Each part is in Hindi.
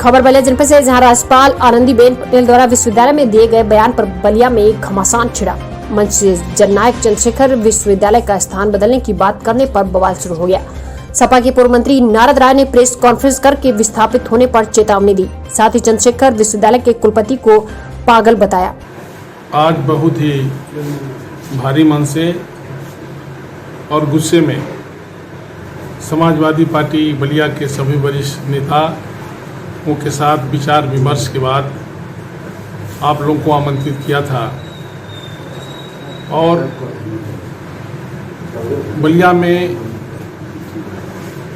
खबर बलिया जनपद से, जहां राज्यपाल आनंदीबेन पटेल द्वारा विश्वविद्यालय में दिए गए बयान पर बलिया में घमासान छिड़ा। मंच से जननायक चंद्रशेखर विश्वविद्यालय का स्थान बदलने की बात करने पर बवाल शुरू हो गया। सपा के पूर्व मंत्री नारद राय ने प्रेस कॉन्फ्रेंस करके विस्थापित होने पर चेतावनी दी। साथ ही चंद्रशेखर विश्वविद्यालय के कुलपति को पागल बताया। आज बहुत ही भारी मन से और गुस्से में समाजवादी पार्टी बलिया के सभी वरिष्ठ नेताओं के साथ विचार विमर्श के बाद आप लोगों को आमंत्रित किया था और बलिया में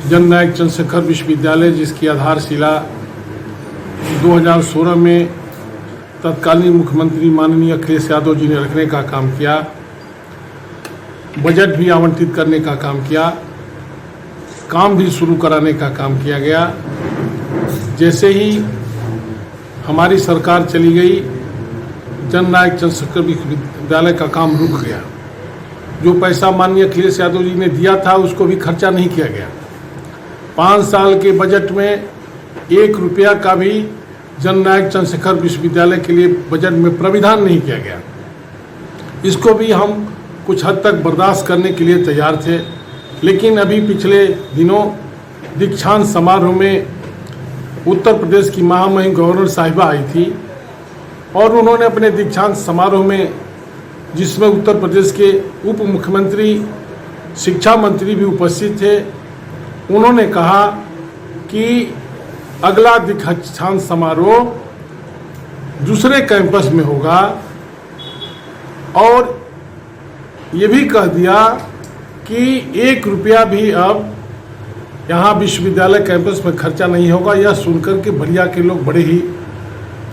जननायक चंद्रशेखर विश्वविद्यालय, जिसकी आधारशिला 2016 में तत्कालीन मुख्यमंत्री माननीय अखिलेश यादव जी ने रखने का काम किया, बजट भी आवंटित करने का काम किया, काम भी शुरू कराने का काम किया गया। जैसे ही हमारी सरकार चली गई, जननायक चंद्रशेखर विश्वविद्यालय का काम रुक गया। जो पैसा माननीय अखिलेश यादव जी ने दिया था उसको भी खर्चा नहीं किया गया। 5 साल के बजट में 1 रुपया का भी जननायक चंद्रशेखर विश्वविद्यालय के लिए बजट में प्राविधान नहीं किया गया। इसको भी हम कुछ हद तक बर्दाश्त करने के लिए तैयार थे, लेकिन अभी पिछले दिनों दीक्षांत समारोह में उत्तर प्रदेश की महामहिम गवर्नर साहिबा आई थी और उन्होंने अपने दीक्षांत समारोह में, जिसमें उत्तर प्रदेश के उप मुख्यमंत्री, शिक्षा मंत्री भी उपस्थित थे, उन्होंने कहा कि अगला दीक्षांत समारोह दूसरे कैंपस में होगा और ये भी कह दिया कि 1 रुपया भी अब यहाँ विश्वविद्यालय कैंपस में खर्चा नहीं होगा। यह सुनकर के बलिया के लोग बड़े ही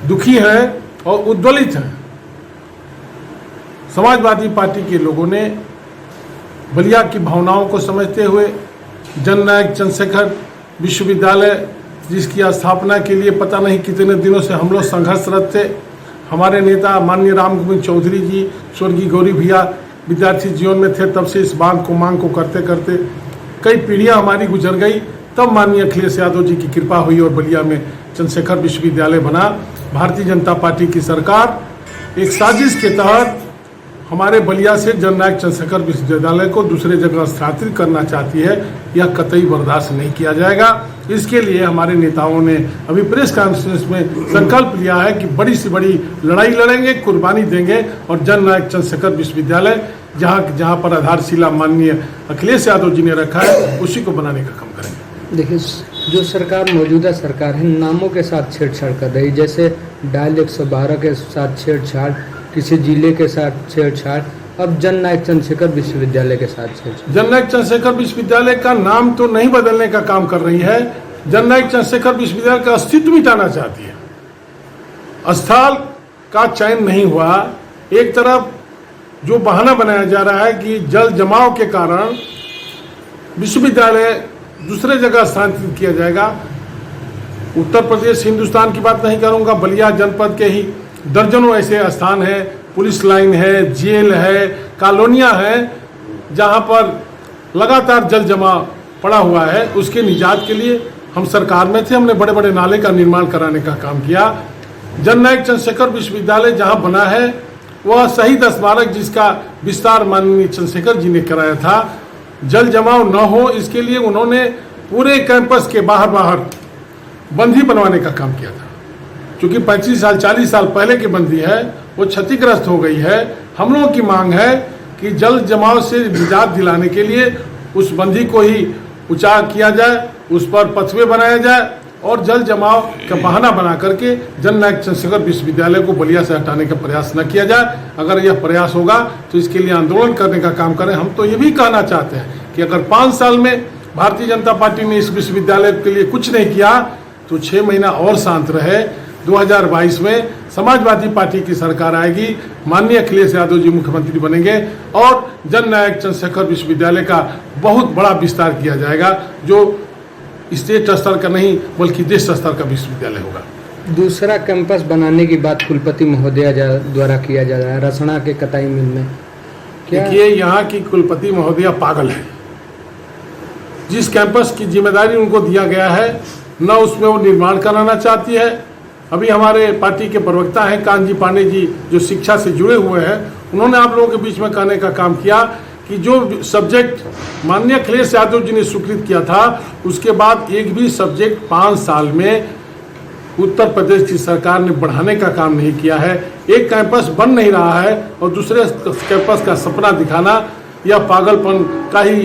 दुखी हैं और उद्वेलित हैं। समाजवादी पार्टी के लोगों ने बलिया की भावनाओं को समझते हुए जननायक चंद्रशेखर विश्वविद्यालय, जिसकी स्थापना के लिए पता नहीं कितने दिनों से हम लोग संघर्षरत थे, हमारे नेता माननीय राम गोविंद चौधरी जी, स्वर्गीय गौरी भैया विद्यार्थी जीवन में थे, तब से इस मांग को करते करते कई पीढ़ियां हमारी गुजर गई। तब माननीय अखिलेश यादव जी की कृपा हुई और बलिया में चंद्रशेखर विश्वविद्यालय बना। भारतीय जनता पार्टी की सरकार एक साजिश के तहत हमारे बलिया से जननायक चंद्रशेखर विश्वविद्यालय को दूसरे जगह स्थानांतरित करना चाहती है। यह कतई बर्दाश्त नहीं किया जाएगा। इसके लिए हमारे नेताओं ने अभी प्रेस कॉन्फ्रेंस में संकल्प लिया है कि बड़ी से बड़ी लड़ाई लड़ेंगे, कुर्बानी देंगे और जननायक चंद्रशेखर विश्वविद्यालय जहां पर आधारशिला माननीय अखिलेश यादव जी ने रखा है, उसी को बनाने का काम करेंगे। देखिए, जो सरकार मौजूदा सरकार है नामों के साथ छेड़छाड़ कर रही, जैसे डायल 112 के साथ छेड़छाड़, किसी जिले के साथ छेड़छाड़, अब जननायक चंद्रशेखर विश्वविद्यालय के साथ छेड़छाड़। जननायक चंद्रशेखर विश्वविद्यालय का नाम तो नहीं बदलने का काम कर रही है, जननायक चंद्रशेखर विश्वविद्यालय का अस्तित्व मिटाना चाहती है। स्थल का चयन नहीं हुआ। एक तरफ जो बहाना बनाया जा रहा है कि जल जमाव के कारण विश्वविद्यालय दूसरे जगह स्थानांतरित किया जाएगा। उत्तर प्रदेश, हिंदुस्तान की बात नहीं करूंगा, बलिया जनपद के ही दर्जनों ऐसे स्थान है, पुलिस लाइन है, जेल है, कॉलोनियां हैं, जहां पर लगातार जल जमाव पड़ा हुआ है। उसके निजात के लिए हम सरकार में थे, हमने बड़े बड़े नाले का निर्माण कराने का काम किया। जननायक चंद्रशेखर विश्वविद्यालय जहां बना है वह शहीद स्मारक, जिसका विस्तार माननीय चंद्रशेखर जी ने कराया था, जल जमाव न हो इसके लिए उन्होंने पूरे कैंपस के बाहर बंधी बनवाने का काम किया था। क्योंकि 35 साल 40 साल पहले की बंदी है, वो क्षतिग्रस्त हो गई है। हम लोगों की मांग है कि जल जमाव से निजात दिलाने के लिए उस बंदी को ही ऊंचा किया जाए, उस पर पथवे बनाया जाए और जल जमाव का बहाना बना करके जननायक चंद्रशेखर विश्वविद्यालय को बलिया से हटाने का प्रयास न किया जाए। अगर यह प्रयास होगा तो इसके लिए आंदोलन करने का काम करें। हम तो ये भी कहना चाहते हैं कि अगर 5 साल में भारतीय जनता पार्टी ने इस विश्वविद्यालय के लिए कुछ नहीं किया तो 6 महीना और शांत रहे। 2022 में समाजवादी पार्टी की सरकार आएगी, माननीय अखिलेश यादव जी मुख्यमंत्री बनेंगे और जननायक चंद्रशेखर विश्वविद्यालय का बहुत बड़ा विस्तार किया जाएगा, जो स्टेट स्तर का नहीं बल्कि देश स्तर का विश्वविद्यालय होगा। दूसरा कैंपस बनाने की बात कुलपति महोदया द्वारा किया जा रहा है रसना के कताई मिल में। देखिए, यहाँ की कुलपति महोदया पागल है। जिस कैंपस की जिम्मेदारी उनको दिया गया है न उसमें वो निर्माण कराना चाहती है। अभी हमारे पार्टी के प्रवक्ता हैं कांजी पांडे जी, जो शिक्षा से जुड़े हुए हैं, उन्होंने आप लोगों के बीच में कहने का काम किया कि जो सब्जेक्ट माननीय अखिलेश यादव जी ने स्वीकृत किया था, उसके बाद एक भी सब्जेक्ट 5 साल में उत्तर प्रदेश की सरकार ने बढ़ाने का काम नहीं किया है। एक कैंपस बन नहीं रहा है और दूसरे कैंपस का सपना दिखाना यह पागलपन का ही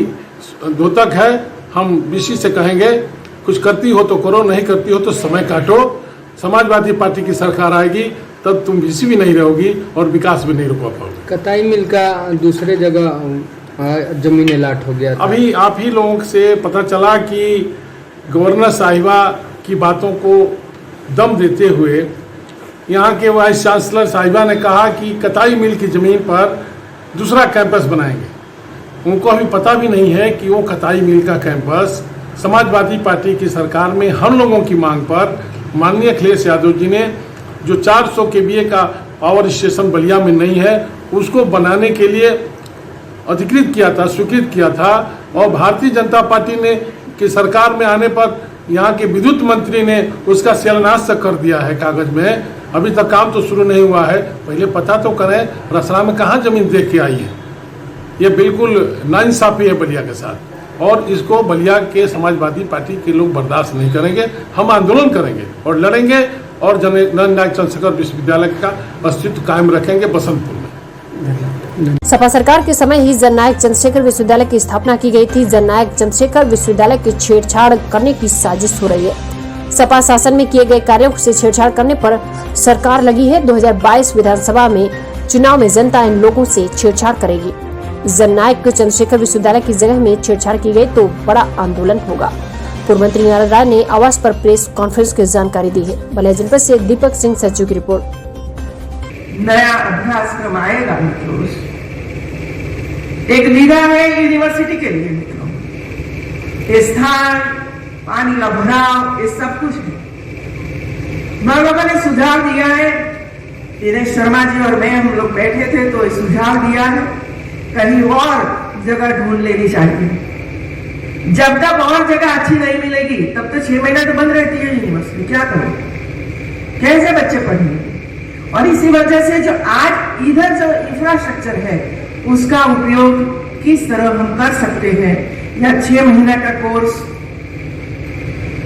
द्योतक है। हम बीसी से कहेंगे, कुछ करती हो तो करो, नहीं करती हो तो समय काटो। समाजवादी पार्टी की सरकार आएगी तब तुम बीसी भी नहीं रहोगी और विकास भी नहीं रुका पाओगे। कताई मिल का दूसरे जगह जमीन अलाट हो गया था। अभी आप ही लोगों से पता चला कि गवर्नर साहिबा की बातों को दम देते हुए यहाँ के वाइस चांसलर साहिबा ने कहा कि कताई मिल की ज़मीन पर दूसरा कैंपस बनाएंगे। उनको अभी पता भी नहीं है कि वो कताई मिल का कैंपस समाजवादी पार्टी की सरकार में हम लोगों की मांग पर माननीय अखिलेश यादव जी ने जो 400 केवीए का पावर स्टेशन बलिया में नहीं है, उसको बनाने के लिए अधिकृत किया था, स्वीकृत किया था। और भारतीय जनता पार्टी ने की सरकार में आने पर यहाँ के विद्युत मंत्री ने उसका शिलान्यास कर दिया है कागज में। अभी तक काम तो शुरू नहीं हुआ है। पहले पता तो करें रसना में कहाँ जमीन देख के आई है। ये बिल्कुल नाइंसाफी है बलिया के साथ और इसको बलिया के समाजवादी पार्टी के लोग बर्दाश्त नहीं करेंगे। हम आंदोलन करेंगे और लड़ेंगे और जननायक चंद्रशेखर विश्वविद्यालय का अस्तित्व कायम रखेंगे बसंतपुर में। सपा सरकार के समय ही जननायक चंद्रशेखर विश्वविद्यालय की स्थापना की गई थी। जननायक चंद्रशेखर विश्वविद्यालय की छेड़छाड़ करने की साजिश हो रही है। सपा शासन में किए गए कार्यों से छेड़छाड़ करने पर सरकार लगी है। 2022 विधानसभा में चुनाव में जनता इन लोगों से छेड़छाड़ करेगी। जननायक चंद्रशेखर विश्वविद्यालय की जगह में छेड़छाड़ की गई तो बड़ा आंदोलन होगा। पूर्व मंत्री नारायण राय ने आवास पर प्रेस कॉन्फ्रेंस की जानकारी दी है। बलिया जनपद से दीपक सिंह सचिव की रिपोर्ट। नया अभ्यासक्रम आएगा मित्रों, एक निगाह है यूनिवर्सिटी के लिए मित्रों। स्थान, पानी का भराव, ये सब कुछ है। हम लोगों ने सुझाव दिया है, दिनेश शर्मा जी और मैं हम लोग बैठे थे तो सुझाव दिया है कहीं और जगह ढूंढ लेनी चाहिए। जब तक और जगह अच्छी नहीं मिलेगी तब तो 6 महीना तो बंद रहती है यूनिवर्सिटी। क्या करो, कैसे बच्चे पढ़ेंगे? और इसी वजह से जो आज इधर जो इंफ्रास्ट्रक्चर है उसका उपयोग किस तरह हम कर सकते हैं, या 6 महीना का कोर्स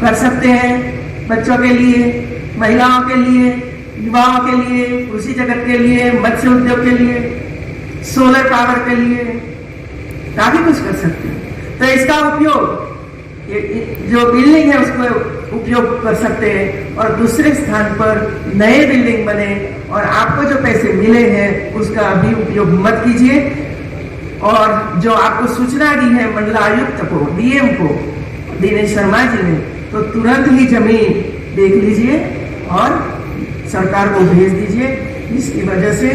कर सकते हैं बच्चों के लिए, महिलाओं के लिए, युवाओं के लिए, कृषि जगत के लिए, मत्स्य उद्योग के लिए, सोलर पावर के लिए, काफी कुछ कर सकते हैं। तो इसका उपयोग जो बिल्डिंग है उसको उपयोग कर सकते हैं और दूसरे स्थान पर नए बिल्डिंग बने और आपको जो पैसे मिले हैं उसका अभी उपयोग मत कीजिए। और जो आपको सूचना दी है मंडलायुक्त को, डीएम को, दिनेश शर्मा जी ने, तो तुरंत ही जमीन देख लीजिए और सरकार को भेज दीजिए। इसकी वजह से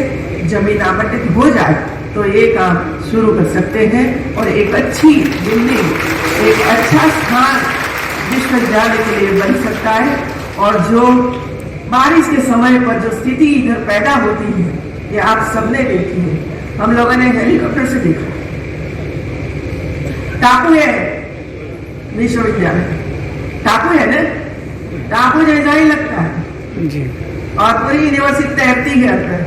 जमीन आवंटित हो जाए तो ये काम शुरू कर सकते हैं और एक अच्छी बिल्डिंग, एक अच्छा स्थान विश्वविद्यालय के लिए बन सकता है। और जो बारिश के समय पर जो स्थिति इधर पैदा होती है ये आप सबने देखी है, हम लोगों ने हेलीकॉप्टर से देखा। टापू है विश्वविद्यालय, टापू है ना, टापू जैसा ही लगता है जी। और पूरी यूनिवर्सिटी तैरती है अंदर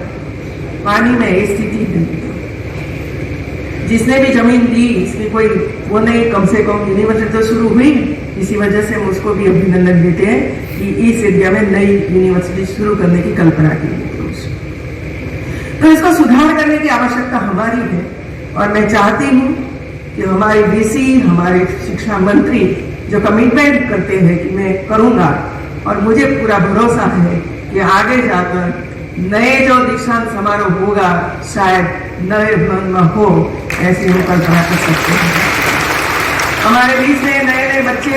पानी में, स्थिति है। जिसने भी जमीन दी इसकी कोई वो नहीं, कम से कम यूनिवर्सिटी तो शुरू हुई। इसी वजह से हम उसको भी अभिनंदन देते हैं कि इस एरिया में नई यूनिवर्सिटी शुरू करने की कल्पना की गई। तो इसको सुधार करने की आवश्यकता हमारी है और मैं चाहती हूँ कि हमारे डीसी, हमारे शिक्षा मंत्री जो कमिटमेंट करते हैं कि मैं करूँगा, और मुझे पूरा भरोसा है कि आगे जाकर नए जो दीक्षांत समारोह होगा शायद नए भवन में हो, ऐसी हम कल्पना कर सकते हैं। हमारे बीच में नए नए बच्चे